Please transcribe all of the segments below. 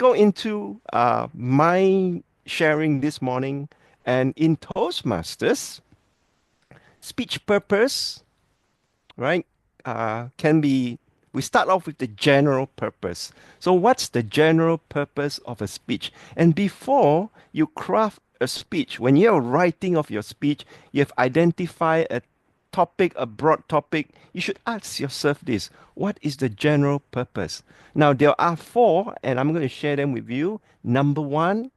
go into my sharing this morning. And in Toastmasters, speech purpose, right, can be, we start off with the general purpose. So, what's the general purpose of a speech? And before you craft a speech, when you're writing of your speech, you have identified a topic, a broad topic. You should ask yourself this: what is the general purpose? Now, there are four, and I'm going to share them with you. Number one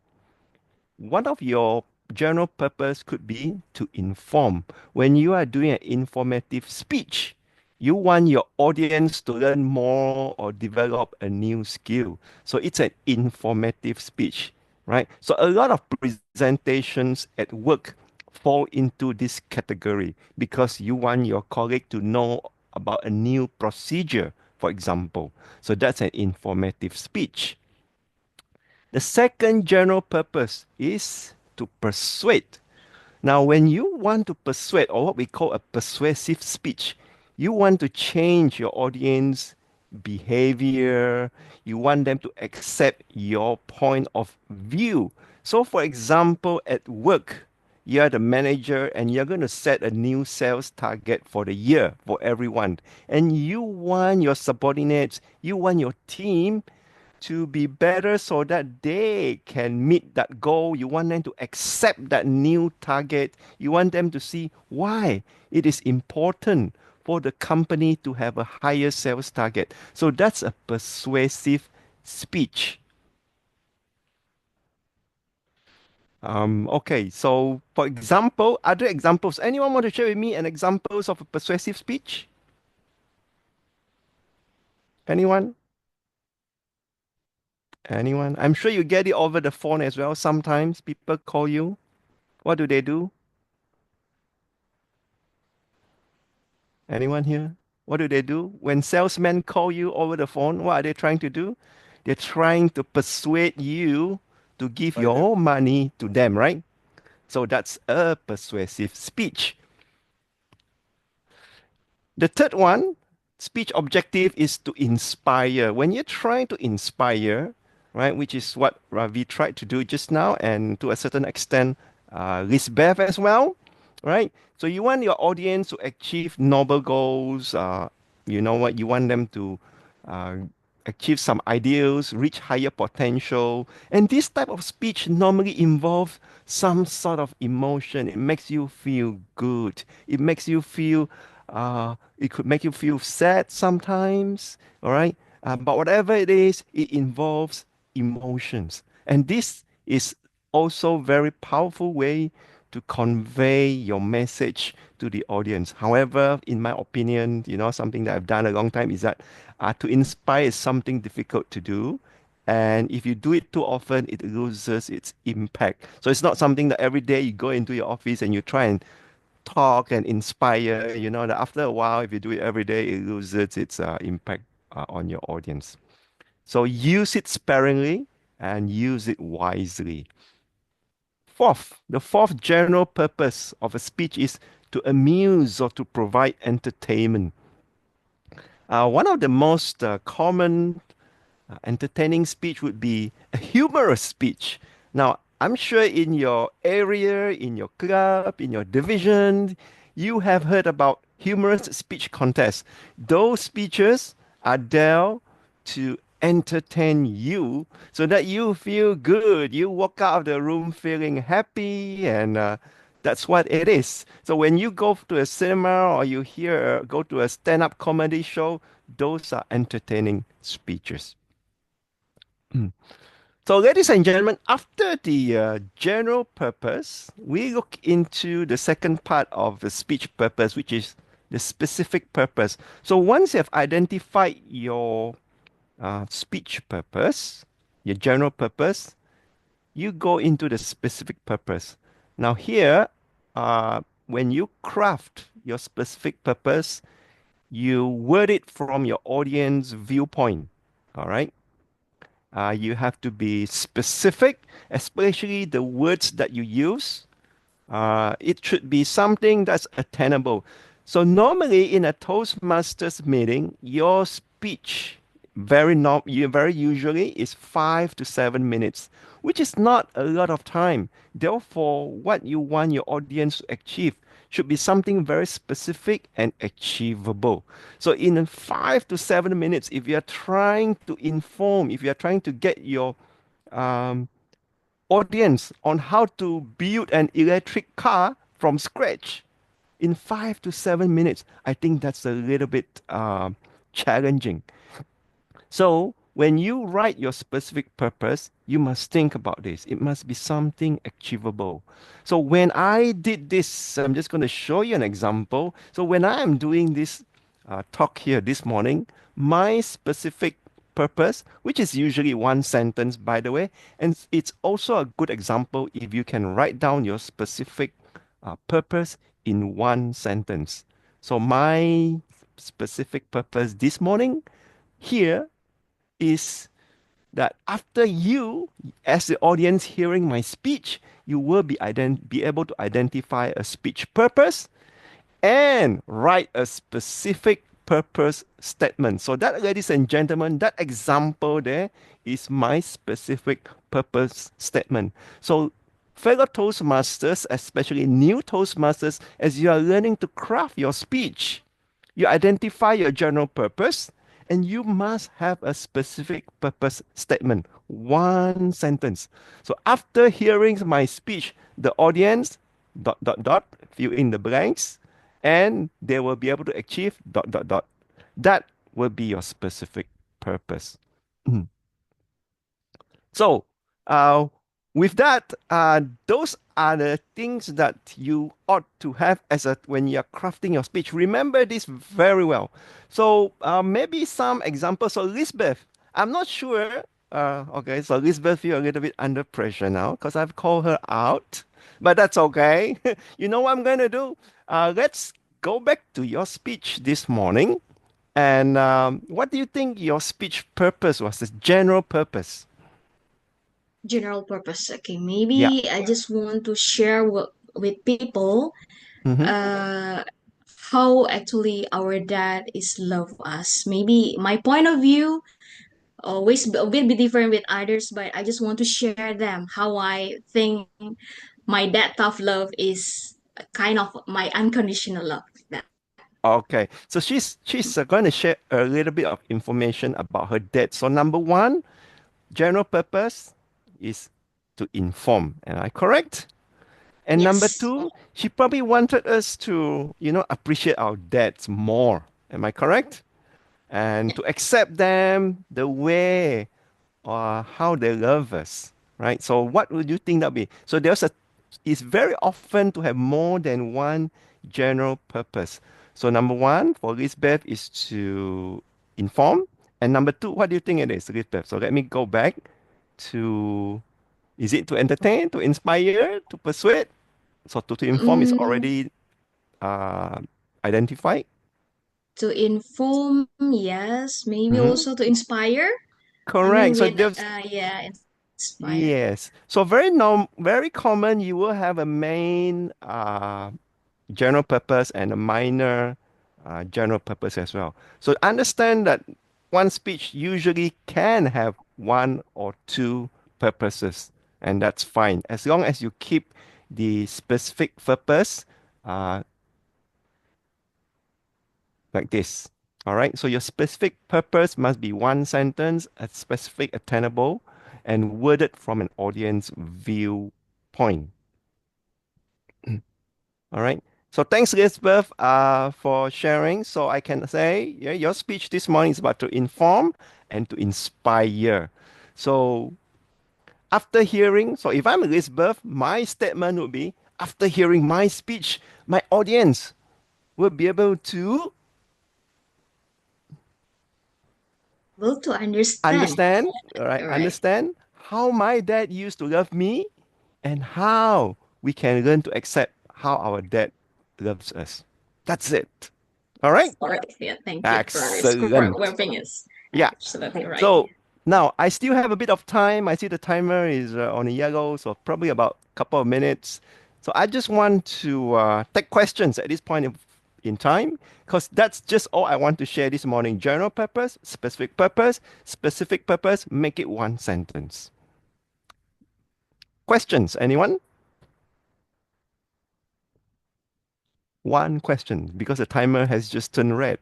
of your general purpose could be to inform. When you are doing an informative speech, you want your audience to learn more or develop a new skill. So it's an informative speech, right? So a lot of presentations at work fall into this category because you want your colleague to know about a new procedure, for example. So that's an informative speech. The second general purpose is to persuade. Now, when you want to persuade, or what we call a persuasive speech, you want to change your audience behavior. You want them to accept your point of view. So, for example, at work, you're the manager and you're going to set a new sales target for the year for everyone. And you want your subordinates, you want your team to be better so that they can meet that goal. You want them to accept that new target. You want them to see why it is important for the company to have a higher sales target. So that's a persuasive speech. Okay, so for example, other examples. Anyone want to share with me an examples of a persuasive speech? Anyone? Anyone? I'm sure you get it over the phone as well. Sometimes people call you. What do they do? Anyone here? What do they do? When salesmen call you over the phone, what are they trying to do? They're trying to persuade you to give Buy them. your money to them, right? So that's a persuasive speech. The third one, speech objective is to inspire. When you're trying to inspire, right, which is what Ravi tried to do just now, and to a certain extent, Lisbeth as well, right? So you want your audience to achieve noble goals. You know what? You want them to uh, achieve some ideals, reach higher potential. And this type of speech normally involves some sort of emotion. It makes you feel good. It makes you feel, it could make you feel sad sometimes, all right? But whatever it is, it involves emotions. And this is also very powerful way to convey your message to the audience. However, in my opinion, something that I've done a long time is that to inspire is something difficult to do. And if you do it too often, it loses its impact. So it's not something that every day you go into your office and you try and talk and inspire. That after a while, if you do it every day, it loses its impact on your audience. So use it sparingly and use it wisely. The fourth general purpose of a speech is to amuse or to provide entertainment. One of the most common entertaining speech would be a humorous speech. Now, I'm sure in your area, in your club, in your division, you have heard about humorous speech contests. Those speeches are there to entertain you so that you feel good. You walk out of the room feeling happy, and that's what it is. So when you go to a cinema or you go to a stand-up comedy show, those are entertaining speeches. So, ladies and gentlemen, after the general purpose, we look into the second part of the speech purpose, which is the specific purpose. So, once you have identified your speech purpose, your general purpose, you go into the specific purpose. Now, here, when you craft your specific purpose, you word it from your audience viewpoint. All right. You have to be specific, especially the words that you use. It should be something that's attainable. So normally in a Toastmasters meeting, your speech very usually is 5 to 7 minutes, which is not a lot of time. Therefore, what you want your audience to achieve should be something very specific and achievable. So in 5 to 7 minutes, if you are trying to inform, if you are trying to get your um, audience on how to build an electric car from scratch in 5 to 7 minutes, I think that's a little bit challenging. So when you write your specific purpose, you must think about this. It must be something achievable. So when I did this, I'm just going to show you an example. So when I am doing this talk here this morning, my specific purpose, which is usually one sentence, by the way, and it's also a good example if you can write down your specific purpose in one sentence. So my specific purpose this morning here is that after you, as the audience hearing my speech, you will be able to identify a speech purpose and write a specific purpose statement. So that, ladies and gentlemen, that example there is my specific purpose statement. So fellow Toastmasters, especially new Toastmasters, as you are learning to craft your speech, you identify your general purpose and you must have a specific purpose statement, one sentence. So after hearing my speech, the audience fill in the blanks and they will be able to achieve That will be your specific purpose. So, uh, with that, those are the things that you ought to have as a when you're crafting your speech. Remember this very well. So, maybe some examples. So, Lisbeth, I'm not sure. Okay, so Lisbeth feel a little bit under pressure now because I've called her out, but that's okay. You know what I'm gonna do? Let's go back to your speech this morning. And what do you think your speech purpose was? The general purpose? General purpose. Okay, Yeah. maybe I just want to share with people Mm-hmm. uh how actually our dad is love us. Maybe my point of view will be different with others, but I just want to share them how I think my dad tough love is kind of my unconditional love. That Okay. So she's going to share a little bit of information about her dad. So number one, general purpose is to inform. Am I correct? And number yes, two, she probably wanted us to, appreciate our dads more. Am I correct? And to accept them the way or how they love us, right? So what would you think that be? So it's very often to have more than one general purpose. So number one for Lisbeth is to inform, and number two, what do you think it is, Lisbeth? So let me go back to, is it to entertain, to inspire, to persuade? So to inform is mm, already uh, identified. to inform, yes, maybe Mhm. also to inspire. I mean, Correct. So with there's yeah, inspire. yes. So very common. You will have a main general purpose and a minor general purpose as well. So understand that one speech usually can have one or two purposes, and that's fine as long as you keep the specific purpose uh, like this. All right. So your specific purpose must be one sentence, a specific, attainable, and worded from an audience viewpoint. All right. So thanks, Elizabeth, for sharing. So I can say, yeah, your speech this morning is about to inform and to inspire. So after hearing, so if I'm Elizabeth, my statement would be, after hearing my speech, my audience will be able to Able to understand, understand, all right, right? understand how my dad used to love me and how we can learn to accept how our dad loves us. That's it. All right. Sorry. Yeah, thank you for Excellent. wrapping is Yeah. absolutely right. So now I still have a bit of time. I see the timer is on a yellow, so probably about a couple of minutes. So I just want to take questions at this point in time because that's just all I want to share this morning. General purpose, specific purpose, make it one sentence. Questions, anyone? One question because the timer has just turned red.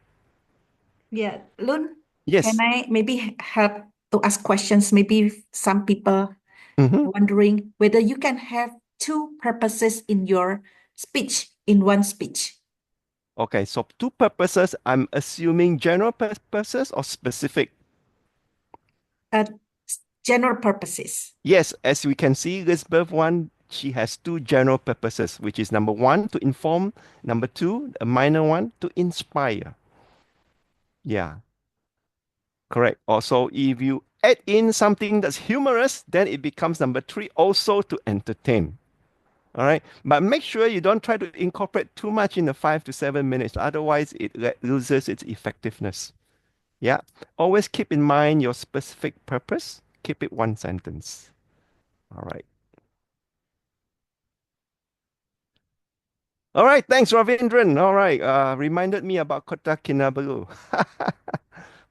Yeah, Loon, can Yes. I maybe help to ask questions? Maybe some people Hmm. wondering whether you can have two purposes in your speech, in one speech. Okay, so two purposes, I'm assuming general purposes or specific. Uh, General purposes. Yes, as we can see, Elizabeth one, she has two general purposes, which is number one, to inform, number two, a minor one, to inspire. Yeah, correct. Also, if you add in something that's humorous, then it becomes number three, also to entertain. All right. But make sure you don't try to incorporate too much in the 5 to 7 minutes. Otherwise, it loses its effectiveness. Yeah. Always keep in mind your specific purpose. Keep it one sentence. All right. All right. Thanks, Ravindran. All right. Reminded me about Kota Kinabalu,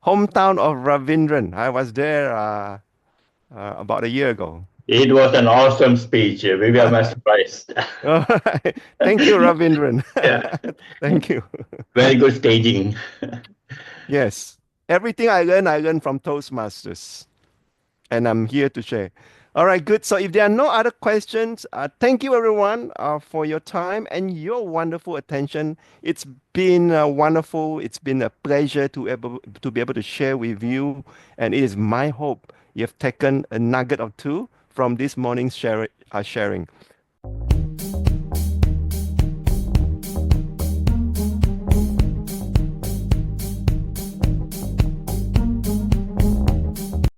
hometown of Ravindran. I was there about a year ago. It was an awesome speech. Maybe I'm surprised. All right. Thank you, Ravindran. Yeah, Thank you. very good staging. Yes. Everything I learned from Toastmasters, and I'm here to share. All right, good. So if there are no other questions, thank you everyone for your time and your wonderful attention. It's been wonderful. It's been a pleasure to be able to share with you, and it is my hope you have taken a nugget or two from this morning's sharing.